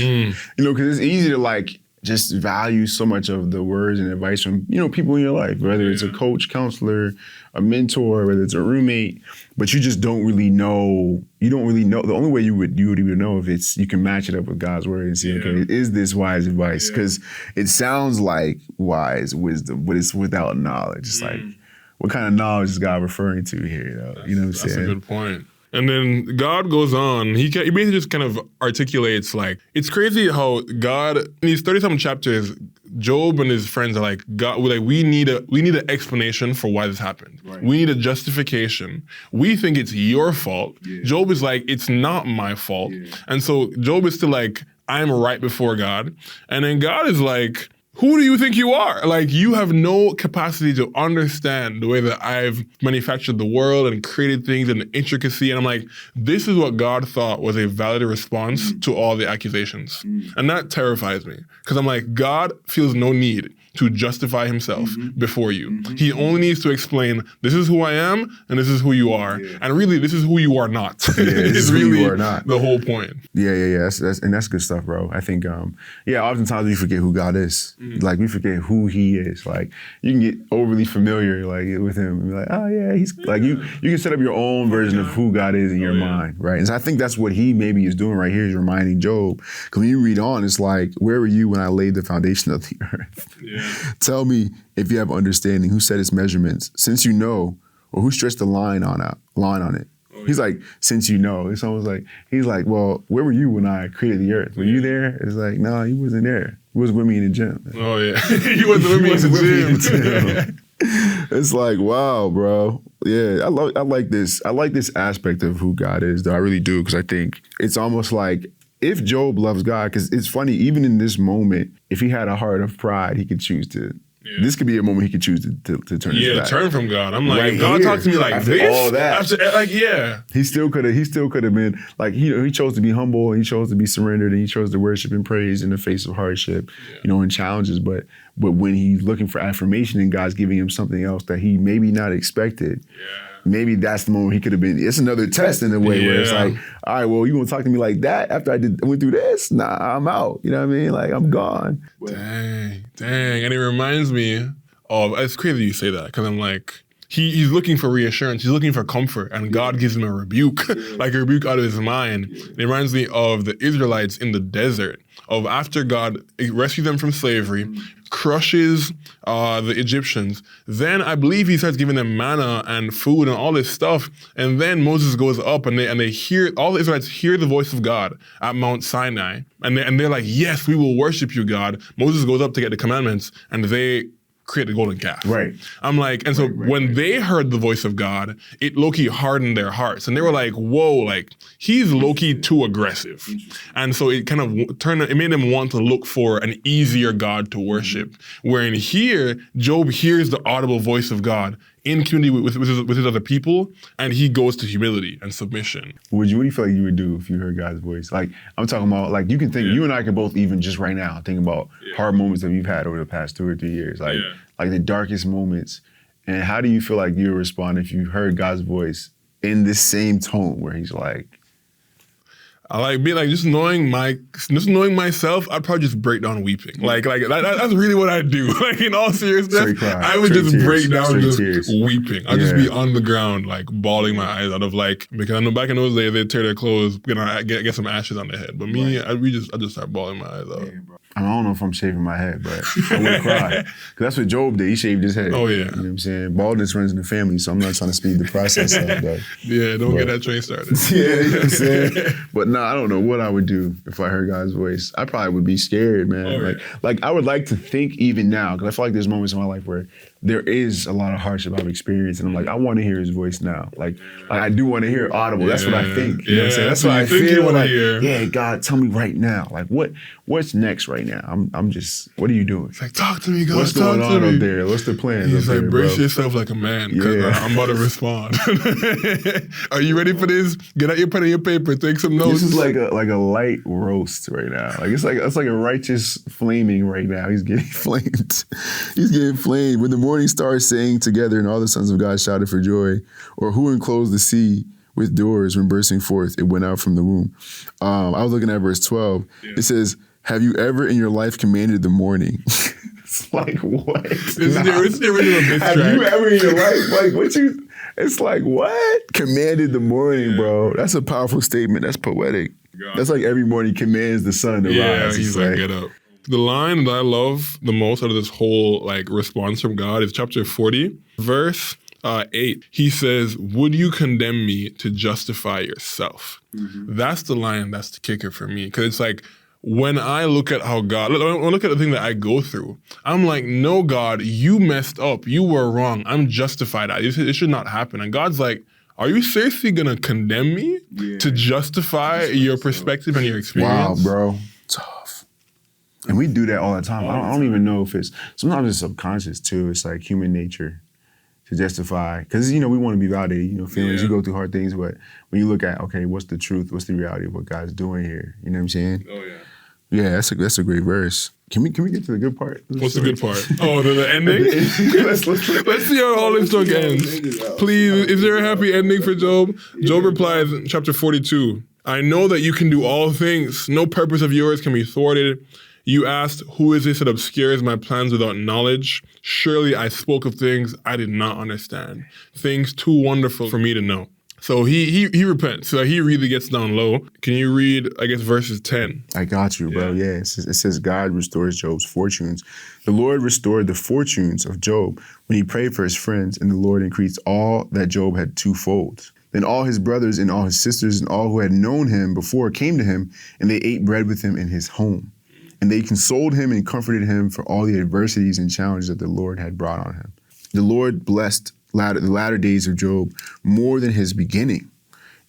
Because it's easy to like just value so much of the words and advice from people in your life, whether it's a coach, counselor, a mentor, whether it's a roommate, but you just don't really know. You don't really know. The only way you would even know if you can match it up with God's word and say, okay, is this wise advice? Because it sounds like wise wisdom, but it's without knowledge. It's like, what kind of knowledge is God referring to here? You know what I'm saying? That's a good point. And then God goes on, he basically just kind of articulates like, it's crazy how God, in these 30-something chapters, Job and his friends are like, God, we need an explanation for why this happened. Right. We need a justification. We think it's your fault. Yeah. Job is like, it's not my fault. Yeah. And so Job is still like, I'm right before God. And then God is like, who do you think you are? Like, you have no capacity to understand the way that I've manufactured the world and created things and the intricacy. And I'm like, this is what God thought was a valid response to all the accusations. And that terrifies me because I'm like, God feels no need to justify himself before you. He only needs to explain, this is who I am and this is who you are. Yeah. And really, this is who you are not. Yeah, this is really who you are not. The whole point. Yeah. That's good stuff, bro. I think, oftentimes we forget who God is. Like, we forget who he is. Like, you can get overly familiar, like, with him and be like, oh, yeah, he's, like, you can set up your own version of who God is in your mind, right? And so I think that's what he maybe is doing right here, is reminding Job. Because when you read on, it's like, where were you when I laid the foundation of the earth? Yeah. Tell me if you have understanding, who set its measurements, since you know, or who stretched the line on it. He's like, since you know. It's almost like, he's like, well, where were you when I created the earth? Were you there? It's like, no, he wasn't there. He wasn't with me in the gym. Oh, yeah. He wasn't with me in the gym. It's like, wow, bro. Yeah, I like this. I like this aspect of who God is, though. I really do, because I think it's almost like, if Job loves God, because it's funny, even in this moment, if he had a heart of pride, he could choose to. Yeah. This could be a moment he could choose to turn. Yeah, back. Turn from God. I'm like, right God talks to me like after this. All that, yeah. He still could have been like, he chose to be humble, and he chose to be surrendered, and he chose to worship and praise in the face of hardship, and challenges. But when he's looking for affirmation, and God's giving him something else that he maybe not expected. Yeah. Maybe that's the moment he could have been. It's another test in a way where it's like, all right, well, you gonna talk to me like that after I went through this? Nah, I'm out. You know what I mean? Like, I'm gone. Dang. And it reminds me of, it's crazy you say that, because I'm like, he's looking for reassurance. He's looking for comfort, and God gives him a rebuke, like a rebuke out of his mind. It reminds me of the Israelites in the desert, of after God rescued them from slavery, crushes the Egyptians. Then I believe he starts giving them manna and food and all this stuff. And then Moses goes up and they hear, all the Israelites hear the voice of God at Mount Sinai. And they're like, yes, we will worship you, God. Moses goes up to get the commandments, and they create the golden calf. Right. I'm like, and so when they heard the voice of God, it low-key hardened their hearts. And they were like, whoa, like, he's low-key too aggressive. And so it kind of it made them want to look for an easier God to worship. Where in here, Job hears the audible voice of God in community with his other people, and he goes to humility and submission. What do you feel like you would do if you heard God's voice? Like, I'm talking about, like, you can think, you and I can both even just right now think about hard moments that we've had over the past 2 or 3 years, like the darkest moments. And how do you feel like you would respond if you heard God's voice in this same tone where he's like, I like being like just knowing myself. I'd probably just break down weeping. Like that's really what I do. Like in all seriousness, I would just break down just weeping. I'd just be on the ground like bawling my eyes out of like, because I know back in those days they'd tear their clothes, get some ashes on their head. But me, I just start bawling my eyes out. I don't know if I'm shaving my head, but I would cry. Because that's what Job did. He shaved his head. Oh, yeah. You know what I'm saying? Baldness runs in the family, so I'm not trying to speed the process up. But, don't get that train started. Yeah, you know what I'm saying? But no, I don't know what I would do if I heard God's voice. I probably would be scared, man. Oh, like I would like to think even now, because I feel like there's moments in my life where there is a lot of hardship I've experienced, and I'm like, I want to hear his voice now. Like I do want to hear it audible. That's what I think. You know what I'm saying? That's what I feel like. Yeah, God, tell me right now. Like what's next right now? I'm just, what are you doing? It's like, talk to me, God. What's going on up there? What's the plan? He's like, brace bro? yourself like a man, because I'm about to respond. Are you ready for this? Get out your pen and your paper. Take some notes. This is like a light roast right now. Like it's like a righteous flaming right now. He's getting flamed. He's getting flamed. When the morning stars sang together and all the sons of God shouted for joy, or who enclosed the sea with doors when bursting forth, it went out from the womb. I was looking at verse 12. It says, have you ever in your life commanded the morning? It's like, what? It's the original diss track. Have you ever in your life, like, it's like, what? Commanded the morning, bro. That's a powerful statement. That's poetic. God. That's like every morning commands the sun to rise. Yeah, he's like, get up. The line that I love the most out of this whole like response from God is chapter 40, verse 8. He says, would you condemn me to justify yourself? Mm-hmm. That's the line that's the kicker for me. Because it's like, when I look at how God, when I look at the thing that I go through, I'm like, no, God, you messed up. You were wrong. I'm justified. It should not happen. And God's like, are you seriously going to condemn me to justify your perspective and your experience? Wow, bro. Tough. And we do that all the time. I don't even know if sometimes it's subconscious too. It's like human nature to justify, because, we want to be validated, feelings, you go through hard things, but when you look at, okay, what's the truth? What's the reality of what God's doing here? You know what I'm saying? Oh, yeah. Yeah, that's a great verse. Can we get to the good part? What's the good part? Oh, the ending? Let's see how all this talk ends. Please, is there a happy ending for Job? Job replies in chapter 42, I know that you can do all things. No purpose of yours can be thwarted. You asked, who is this that obscures my plans without knowledge? Surely I spoke of things I did not understand, things too wonderful for me to know. So he repents. So he really gets down low. Can you read, I guess, verses 10? I got you, bro. Yeah, it says God restores Job's fortunes. The Lord restored the fortunes of Job when he prayed for his friends, and the Lord increased all that Job had twofold. Then all his brothers and all his sisters and all who had known him before came to him, and they ate bread with him in his home. And they consoled him and comforted him for all the adversities and challenges that the Lord had brought on him. The Lord blessed the latter days of Job more than his beginning.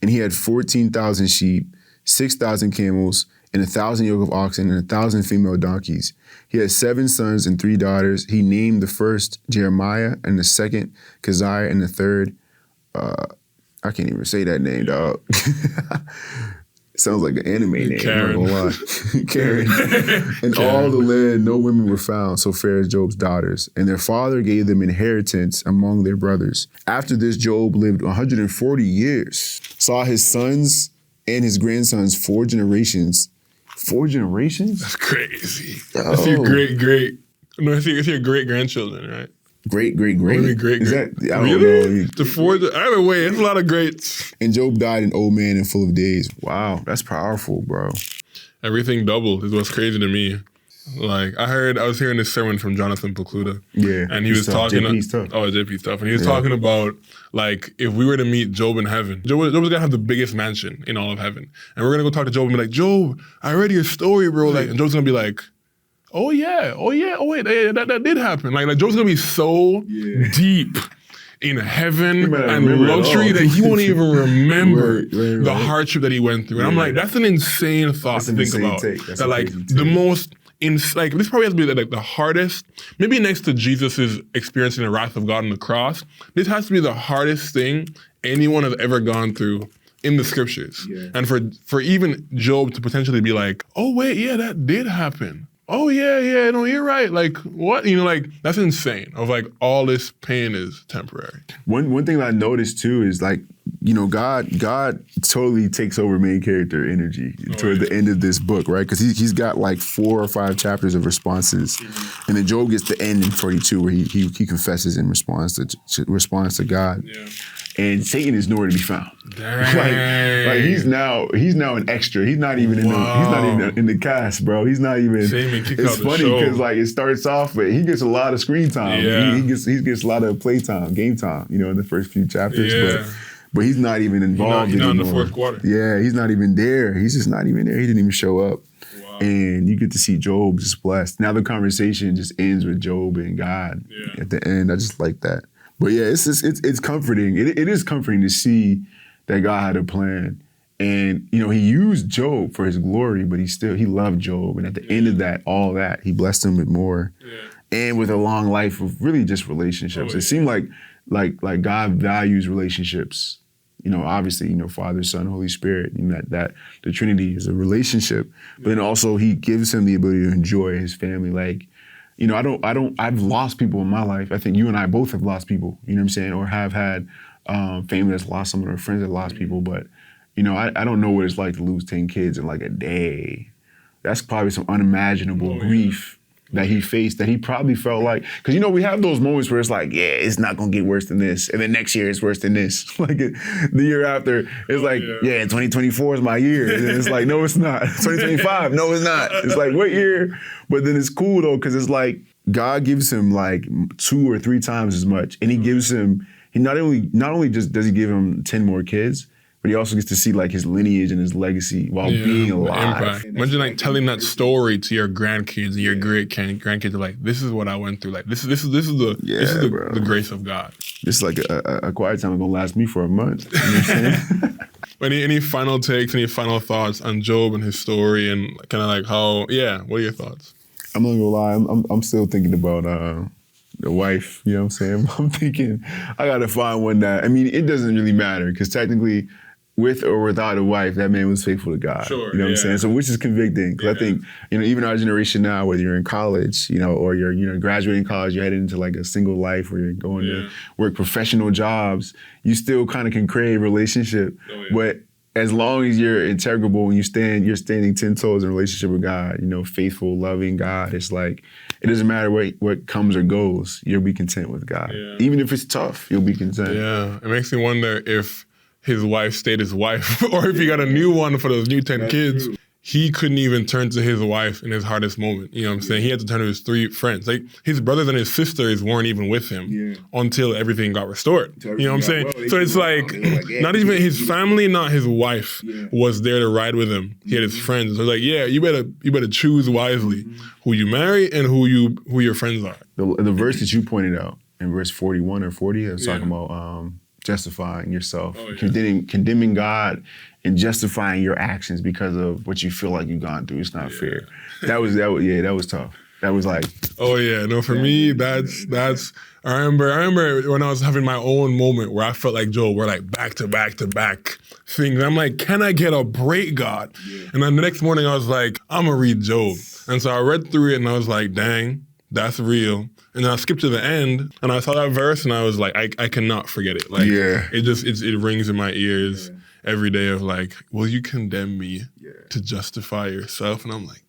And he had 14,000 sheep, 6,000 camels, and 1,000 yoke of oxen, and 1,000 female donkeys. He had 7 sons and 3 daughters. He named the first Jeremiah, and the second Keziah, and the third, I can't even say that name, dog. Sounds like an anime name. Karen. Karen. In all the land, no women were found so fair as Job's daughters, and their father gave them inheritance among their brothers. After this, Job lived 140 years, saw his sons and his grandsons 4 generations. 4 generations? That's crazy. That's your it's your great-grandchildren, right? Great. Is that, I don't know. The 4, either way, it's a lot of greats. And Job died an old man and full of days. Wow, that's powerful, bro. Everything doubled is what's crazy to me. Like, I was hearing this sermon from Jonathan Pokluda. Yeah. And he was talking. JP's tough. Oh, JP's tough. And he was talking about, like, if we were to meet Job in heaven, Job's gonna have the biggest mansion in all of heaven. And we're gonna go talk to Job and be like, Job, I read your story, bro. Like, and Job's gonna be like, oh yeah, oh wait, that did happen. Like Job's gonna be so deep in heaven and luxury that he won't even remember the hardship that he went through. And I'm like, that's an insane thought to think about. That like the most like this probably has to be like the hardest, maybe next to Jesus' experiencing the wrath of God on the cross, this has to be the hardest thing anyone has ever gone through in the scriptures. And for even Job to potentially be like, oh wait, yeah, that did happen. Oh yeah, no, you're right. Like what? Like that's insane. Of like all this pain is temporary. One thing that I noticed too is like, God totally takes over main character energy toward the end of this book, right? Because he's got like 4 or 5 chapters of responses, and then Job gets to end in 42 where he confesses in response to God. Yeah. And Satan is nowhere to be found. Like he's now an extra. He's not even in the cast, bro. He's not even. It's funny because like it starts off, but he gets a lot of screen time. Yeah. He gets a lot of play time, game time. In the first few chapters. Yeah. But he's not even involved anymore. He's not in the fourth quarter. Yeah, he's not even there. He's just not even there. He didn't even show up. Wow. And you get to see Job just blessed. Now the conversation just ends with Job and God at the end. I just like that. But yeah, it's comforting. It is comforting to see that God had a plan. And, he used Job for his glory, but he loved Job. And at the end of that, all that, he blessed him with more. Yeah. And with a long life of really just relationships. It seemed like God values relationships. Obviously, Father, Son, Holy Spirit, that the Trinity is a relationship. But then also he gives him the ability to enjoy his family. Like, I've lost people in my life. I think you and I both have lost people, you know what I'm saying? Or have had family that's lost someone or friends that lost people. But, I don't know what it's like to lose 10 kids in like a day. That's probably some unimaginable grief that he faced, that he probably felt like, because we have those moments where it's like, yeah, it's not gonna get worse than this, and then next year it's worse than this. Like the year after, it's like, 2024 is my year, and then it's like, no, it's not. 2025, no, it's not. It's like, what year? But then it's cool though, because it's like God gives him like 2 or 3 times as much, and he gives him. He not only just does he give him 10 more kids, but he also gets to see like his lineage and his legacy while being alive. Imagine like telling that story to your grandkids and your great grandkids. Like, this is what I went through. Like, this is the grace of God. This is like a quiet time that's gonna last me for a month. You know what I'm saying? Any final takes? Any final thoughts on Job and his story and kind of like how? Yeah, what are your thoughts? I'm not gonna lie. I'm still thinking about the wife. You know what I'm saying? I'm thinking I gotta find one that. I mean, it doesn't really matter because technically, with or without a wife, that man was faithful to God. Sure, you know what I'm saying? So which is convicting. Because I think, even our generation now, whether you're in college, or you're graduating college, you're headed into like a single life where you're going to work professional jobs, you still kind of can crave relationship. But as long as you're integrable and you're standing 10 toes in a relationship with God, faithful, loving God, it's like, it doesn't matter what comes or goes, you'll be content with God. Yeah. Even if it's tough, you'll be content. Yeah, it makes me wonder if his wife stayed his wife, or if he got a new one for those new 10 kids, true. He couldn't even turn to his wife in his hardest moment. You know what I'm saying? He had to turn to his 3 friends. Like, his brothers and his sisters weren't even with him until everything got restored. You know what I'm saying? So it's like, not even his family, not his wife was there to ride with him. He had his friends. So it's like, you better choose wisely who you marry and who your friends are. The verse that you pointed out in verse 41 or 40, it's talking about justifying yourself, condemning God and justifying your actions because of what you feel like you've gone through. It's not fair. That was tough. That was like, for me, that's I remember when I was having my own moment where I felt like Job, we're like back to back to back things. I'm like, can I get a break, God? And then the next morning I was like, I'm gonna read Job. And so I read through it and I was like, dang, that's real. And then I skipped to the end and I saw that verse and I was like, I cannot forget it. Like, it rings in my ears every day of like, will you condemn me to justify yourself? And I'm like,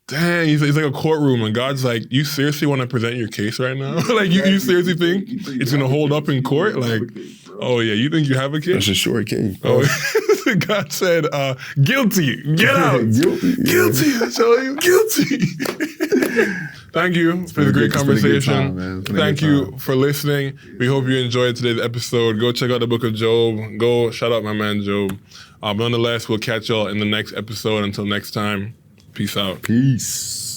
dang. He's like a courtroom and God's like, you seriously want to present your case right now? Like, you seriously think it's going to hold up in court? Like, oh yeah, you think you have a case? That's a short case. Oh, God said, guilty, get out. Guilty, I tell you, guilty. Thank you. It's been a great conversation. Thank you for listening. We hope you enjoyed today's episode. Go check out the book of Job. Go shout out my man Job. But nonetheless, we'll catch y'all in the next episode. Until next time, Peace out. Peace.